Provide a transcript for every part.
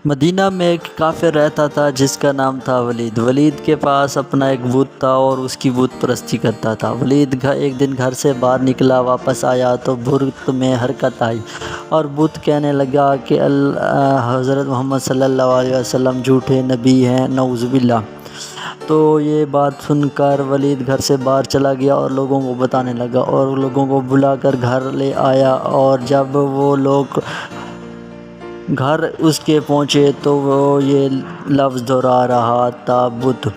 مدینہ میں ایک کافر رہتا تھا جس کا نام تھا ولید۔ ولید کے پاس اپنا ایک بت تھا اور اس کی بت پرستی کرتا تھا۔ ولید ایک دن گھر سے باہر نکلا، واپس آیا تو بت میں حرکت آئی اور بت کہنے لگا کہ حضرت محمد صلی اللہ علیہ وسلم جھوٹے نبی ہیں، نعوذ باللہ۔ تو یہ بات سن کر ولید گھر سے باہر چلا گیا اور لوگوں کو بتانے لگا اور لوگوں کو بلا کر گھر لے آیا، اور جب وہ لوگ گھر اس کے پہنچے تو وہ یہ لفظ دہرا رہا تھا، بت۔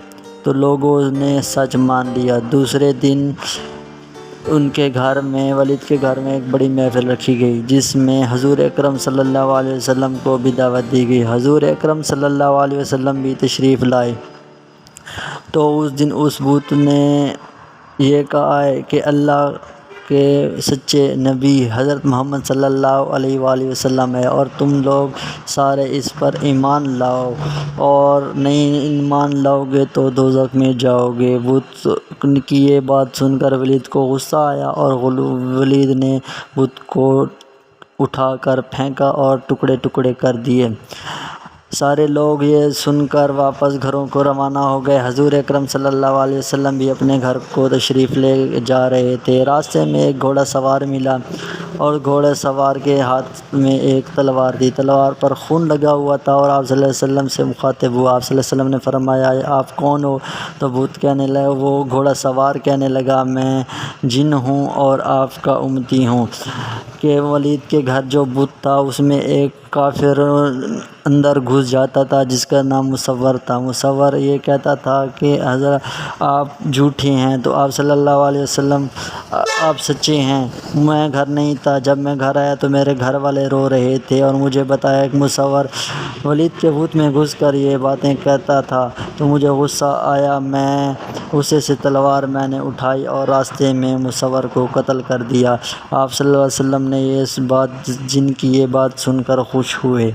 تو لوگوں نے سچ مان لیا۔ دوسرے دن ان کے گھر میں، ولید کے گھر میں ایک بڑی محفل رکھی گئی جس میں حضور اکرم صلی اللہ علیہ وسلم کو بھی دعوت دی گئی۔ حضور اکرم صلی اللہ علیہ وسلم بھی تشریف لائے۔ تو اس دن اس بت نے یہ کہا کہ اللہ کے سچے نبی حضرت محمد صلی اللہ علیہ وآلہ وسلم ہے اور تم لوگ سارے اس پر ایمان لاؤ، اور نہیں ایمان لاؤ گے تو دوزخ میں جاؤ گے۔ بت کی یہ بات سن کر ولید کو غصہ آیا اور ولید نے بت کو اٹھا کر پھینکا اور ٹکڑے ٹکڑے کر دیے۔ سارے لوگ یہ سن کر واپس گھروں کو روانہ ہو گئے۔ حضور اکرم صلی اللہ علیہ وسلم بھی اپنے گھر کو تشریف لے جا رہے تھے۔ راستے میں ایک گھوڑا سوار ملا اور گھوڑے سوار کے ہاتھ میں ایک تلوار تھی۔ تلوار پر خون لگا ہوا تھا اور آپ صلی اللہ علیہ وسلم سے مخاطب ہوا۔ آپ صلی اللہ علیہ وسلم نے فرمایا، آپ کون ہو؟ تو وہ گھوڑا سوار کہنے لگا، میں جن ہوں اور آپ کا امتی ہوں۔ کہ ولید کے گھر جو بت تھا اس میں ایک کافر اندر گھس جاتا تھا جس کا نام مصور تھا۔ مصور یہ کہتا تھا کہ حضرت آپ جھوٹے ہیں، تو آپ صلی اللہ علیہ وسلم آپ سچے ہیں۔ میں گھر نہیں تھا، جب میں گھر آیا تو میرے گھر والے رو رہے تھے اور مجھے بتایا کہ مصور ولید کے بت میں گھس کر یہ باتیں کہتا تھا، تو مجھے غصہ آیا، میں غصے سے تلوار میں نے اٹھائی اور راستے میں مصور کو قتل کر دیا۔ آپ صلی اللہ علیہ وسلم نے اس بات جن کی یہ بات سن کر خوش ہوئے۔